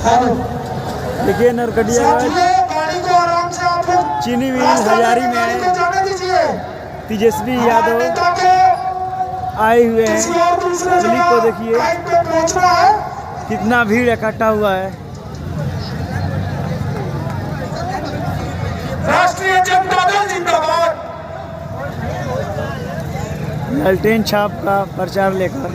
देखिए नरकटियागंज चीनी मिल हजारी में है। तेजस्वी यादव आए हुए हैं। क्लिप को देखिए कितना भीड़ इकट्ठा हुआ है। राष्ट्रीय जनता दल जिंदाबाद। लालटेन छाप का प्रचार लेकर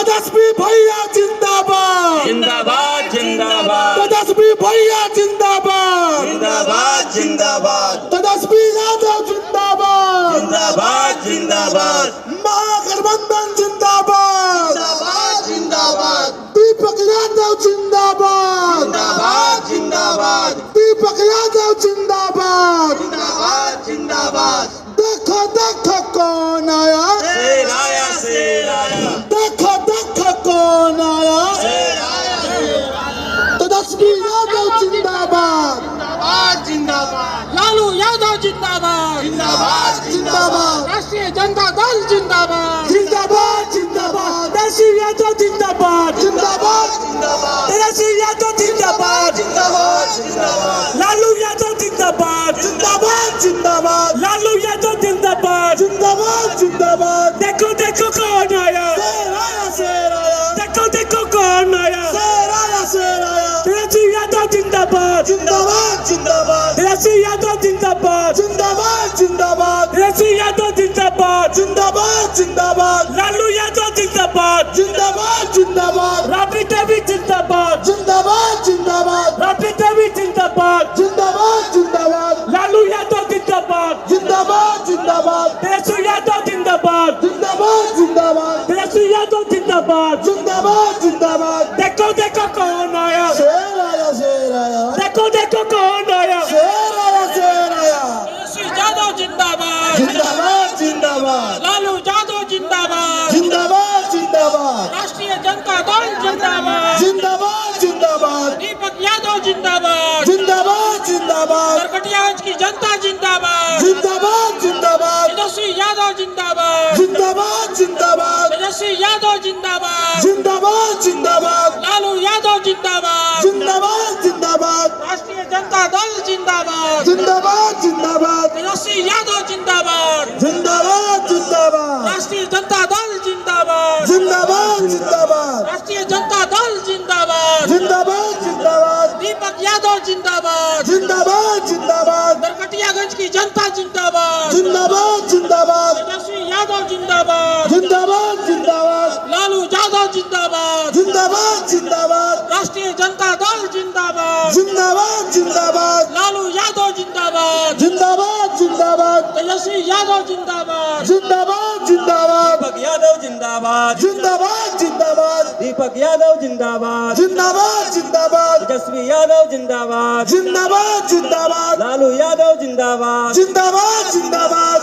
तेजस्वी भैया जिंदाबाद जिंदाबाद जिंदाबाद। तेजस्वी भैया जिंदाबाद जिंदाबाद जिंदाबाद। तेजस्वी यादव जिंदाबाद जिंदाबाद जिंदाबाद। महागठबंधन जिंदाबाद जिंदाबाद जिंदाबाद। दीपक यादव जिंदाबाद जिंदाबाद जिंदाबाद। दीपक यादव जिंदाबाद जिंदाबाद जिंदाबाद। देखो देखो कौन आया, शेर आया शेर आया। देखो देखो कौन आया, शेर आया शेर आया। तेजस्वी यादव जिंदाबाद जिंदाबाद जिंदाबाद। लालू यादव जिंदाबाद जिंदाबाद जिंदाबाद। राष्ट्रीय जनता दल जिंदाबाद जिंदाबाद जिंदाबाद। तेजस्वी यादव जिंदाबाद जिंदाबाद जिंदाबाद। तेजस्वी यादव जिंदाबाद जिंदाबाद जिंदाबाद। लालू यादव जिंदाबाद जिंदाबाद जिंदाबाद। लालू यादव जिंदाबाद जिंदाबाद जिंदाबाद। देखो देखो कौन आया, शेर आया शेर आया। देखो देखो कौन आया, शेर आया शेर आया। तेजस्वी यादव जिंदाबाद जिंदाबाद जिंदाबाद। तेजस्वी यादव जिंदाबाद जिंदाबाद जिंदाबाद। तेजस्वी यादव जिंदाबाद जिंदाबाद जिंदाबाद। लालू यादव जिंदाबाद जिंदाबाद जिंदाबाद। राबड़ी देवी जिंदाबाद जिंदाबाद जिंदाबाद। राबड़ी देवी जिंदाबाद जिंदाबाद जिंदाबाद। लालू यादव जिंदाबाद जिंदाबाद जिंदाबाद। तेजस्वी यादव जिंदाबाद जिंदाबाद जिंदाबाद। तेजस्वी यादव जिंदाबाद जिंदाबाद जिंदाबाद। देखो देखो कौन आया, शेर आया शेर आया। देखो देखो कौन आया, शेर आया शेर आया। तेजस्वी यादव जिंदाबाद जिंदाबाद जिंदाबाद। लालू यादव जिंदाबाद जिंदाबाद जिंदाबाद। राष्ट्रीय जनता दल जिंदाबाद जिंदाबाद जिंदाबाद। दीपक यादव जिंदाबाद जिंदाबाद जिंदाबाद। नरकटियागंज की जनता जिंदाबाद जिंदाबाद जिंदाबाद। तेजस्वी यादव जिंदाबाद जिंदाबाद जिंदाबाद। तेजस्वी यादव जिंदाबाद जिंदाबाद जिंदाबाद। लालू यादव जिंदाबाद जिंदाबाद जिंदाबाद। राष्ट्रीय जनता दल जिंदाबाद जिंदाबाद जिंदाबाद। तेजस्वी यादव जिंदाबाद जिंदाबाद जिंदाबाद। राष्ट्रीय जनता दल जिंदाबाद जिंदाबाद जिंदाबाद। राष्ट्रीय जनता दल जिंदाबाद जिंदाबाद जिंदाबाद। दीपक यादव जिंदाबाद जिंदाबाद जिंदाबाद। नरकटियागंज की जनता जिंदाबाद जिंदाबाद जिंदाबाद। तेजस्वी यादव जिंदाबाद जिंदाबाद जिंदाबाद। लालू यादव जिंदाबाद जिंदाबाद जिंदाबाद। राष्ट्रीय जनता दल जिंदाबाद जिंदाबाद जिंदाबाद। लालू यादव जिंदाबाद जिंदाबाद जिंदाबाद। तेजस्वी यादव जिंदाबाद जिंदाबाद जिंदाबाद। दीपक यादव जिंदाबाद जिंदाबाद जिंदाबाद। दीपक यादव जिंदाबाद जिंदाबाद जिंदाबाद। तेजस्वी यादव जिंदाबाद जिंदाबाद जिंदाबाद। लालू यादव जिंदाबाद जिंदाबाद जिंदाबाद।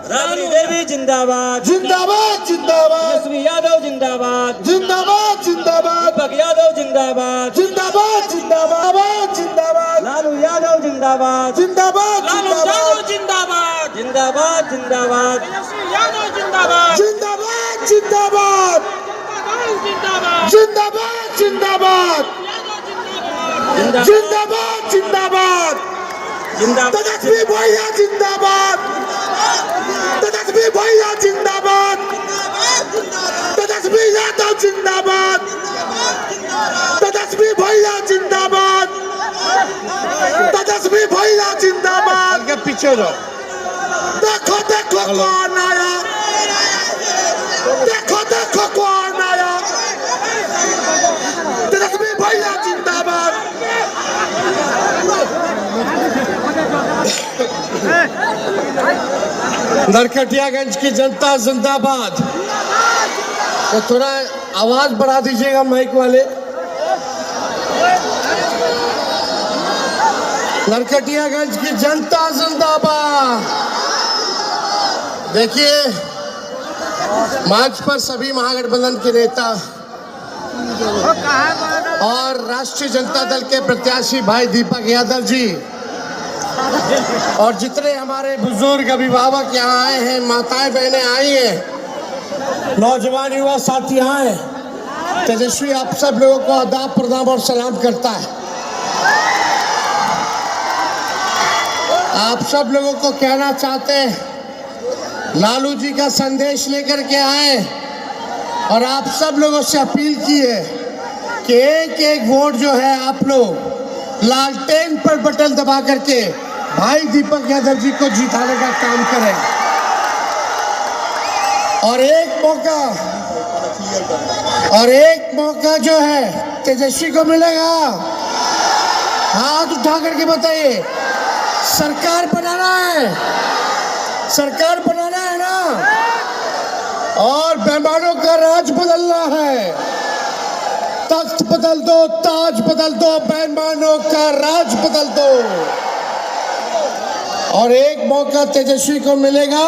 राबड़ी देवी जिंदाबाद जिंदाबाद जिंदाबाद। तेजस्वी यादव जिंदाबाद जिंदाबाद जिंदाबाद। दीपक यादव जिंदाबाद जिंदाबाद जिंदाबाद। जिंदाबाद लालू यादव जिंदाबाद जिंदाबाद। लालू यादव जिंदाबाद जिंदाबाद जिंदाबाद तेजस्वी यादव जिंदाबाद जिंदाबाद जिंदाबाद। जिंदाबाद जिंदाबाद जिंदाबाद। जिंदाबाद जिंदाबाद। तेजस्वी भैया जिंदाबाद। तेजस्वी भैया जिंदाबाद। तेजस्वी यादव जिंदाबाद। तेजस्वी भैया जिंदाबाद। तेजस्वी भैया जिंदाबाद। के पीछे जाओ। देखो देखो कौन आया, देखो देखो कौन आया। तेजस्वी भैया जिंदाबाद। नरकटियागंज की जनता जिंदाबाद। तो थोड़ा आवाज बढ़ा दीजिएगा माइक वाले। नरकटियागंज की जनता जिंदाबाद। देखिए, मंच पर सभी महागठबंधन के नेता और राष्ट्रीय जनता दल के प्रत्याशी भाई दीपक यादव जी और जितने हमारे बुजुर्ग अभिभावक यहाँ आए हैं, माताएं बहनें आई हैं, नौजवान युवा साथी आए, तेजस्वी आप सब लोगों को आदाब प्रणाम और सलाम करता है। आप सब लोगों को कहना चाहते हैं, लालू जी का संदेश लेकर के आए और आप सब लोगों से अपील की है कि एक एक वोट जो है आप लोग लालटेन पर बटन दबा करके भाई दीपक यादव जी को जिताने का काम करें। और एक मौका जो है तेजस्वी को मिलेगा। हाथ उठा करके बताइए, सरकार बनाना है, सरकार बनाना है ना, और बेईमानों का राज बदलना है। तख्त बदल दो, ताज बदल दो, बेईमानों का राज बदल दो। और एक मौका तेजस्वी को मिलेगा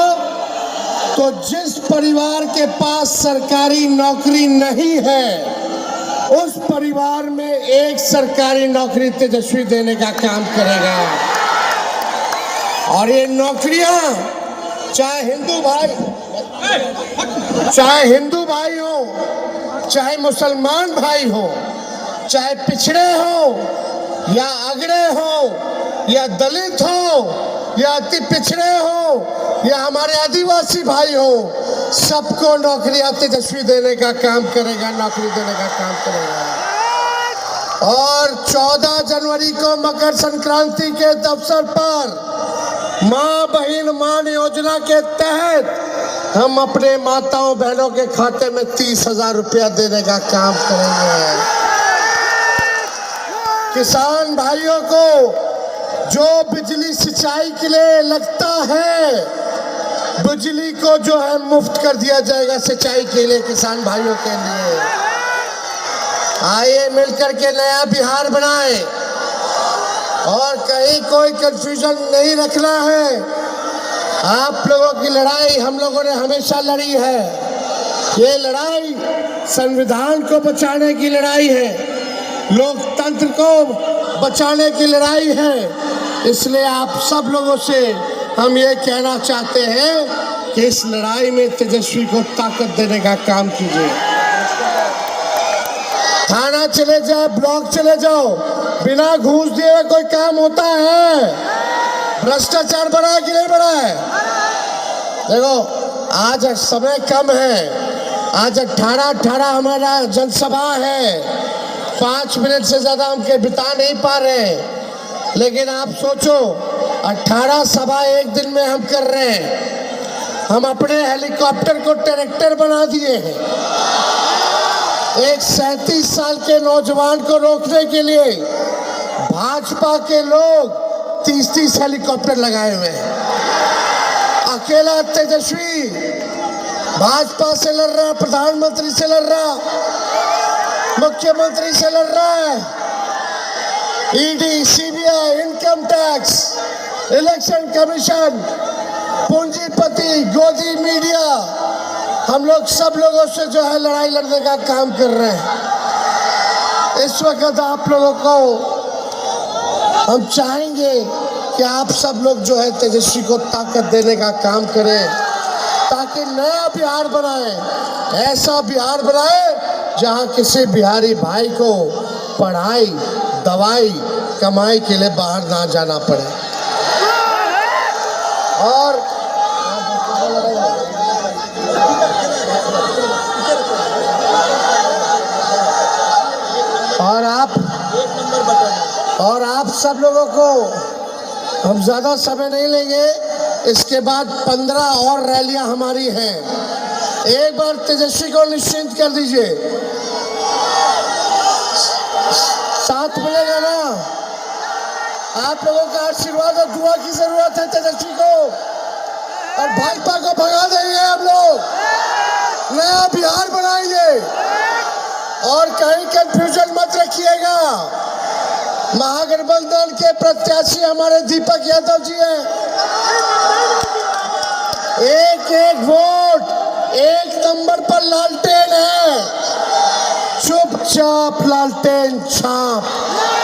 तो जिस परिवार के पास सरकारी नौकरी नहीं है उस परिवार में एक सरकारी नौकरी तेजस्वी देने का काम करेगा। और ये नौकरियां चाहे हिंदू भाई हो, चाहे मुसलमान भाई हो, चाहे पिछड़े हो या अगड़े हो या दलित हो या अति पिछड़े हो या हमारे आदिवासी भाई हो, सबको नौकरियां तेजस्वी देने का काम करेगा, नौकरी देने का काम करेगा। और 14 जनवरी को मकर संक्रांति के अवसर पर माँ बहन मान योजना के तहत हम अपने माताओं बहनों के खाते में 30,000 रुपया देने का काम करेंगे। किसान भाइयों को जो बिजली सिंचाई के लिए लगता है, बिजली को जो है मुफ्त कर दिया जाएगा सिंचाई के लिए, किसान भाइयों के लिए। आइए मिलकर के नया बिहार बनाएं और कहीं कोई कंफ्यूजन नहीं रखना है। आप लोगों की लड़ाई हम लोगों ने हमेशा लड़ी है। ये लड़ाई संविधान को बचाने की लड़ाई है, लोकतंत्र को बचाने की लड़ाई है। इसलिए आप सब लोगों से हम ये कहना चाहते हैं कि इस लड़ाई में तेजस्वी को ताकत देने का काम कीजिए। थाना चले जाओ, ब्लॉक चले जाओ, बिना घूस दिए कोई काम होता है? भ्रष्टाचार बढ़ा है कि नहीं बढ़ा है? देखो आज समय कम है, आज 18 हमारा जनसभा है, 5 मिनट से ज्यादा हम के बिता नहीं पा रहे। लेकिन आप सोचो 18 सभा एक दिन में हम कर रहे हैं। हम अपने हेलीकॉप्टर को ट्रैक्टर बना दिए हैं। एक 37 साल के नौजवान को रोकने के लिए भाजपा के लोग 30 हेलीकॉप्टर लगाए हुए हैं। अकेला तेजस्वी भाजपा से लड़ रहा, प्रधानमंत्री से लड़ रहा, मुख्यमंत्री से लड़ रहा है, ED, CBI, income tax, election commission, पूंजीपति, गोदी मीडिया, हम लोग सब लोगों से जो है लड़ाई लड़ने का काम कर रहे हैं। इस वक्त आप लोगों को हम चाहेंगे कि आप सब लोग जो है तेजस्वी को ताकत देने का काम करें ताकि नया बिहार बनाए, ऐसा बिहार बनाए जहां किसी बिहारी भाई को पढ़ाई, दवाई, कमाई के लिए बाहर ना जाना पड़े। और आप सब लोगों को हम ज़्यादा समय नहीं लेंगे। इसके बाद 15 और रैलियां हमारी हैं। एक बार तेजस्वी को निश्चिंत कर दीजिए, साथ मिलेगा ना? आप लोगों का आशीर्वाद और दुआ की जरूरत है तेजस्वी को, और भाजपा को भगा देंगे हम लोग, नया बिहार बनाएंगे। और कहीं कंफ्यूजन मत रखिएगा, महागठबंधन के प्रत्याशी हमारे दीपक यादव जी हैं, एक एक वोट एक नंबर पर लालटेन है, चुपचाप लालटेन छाप।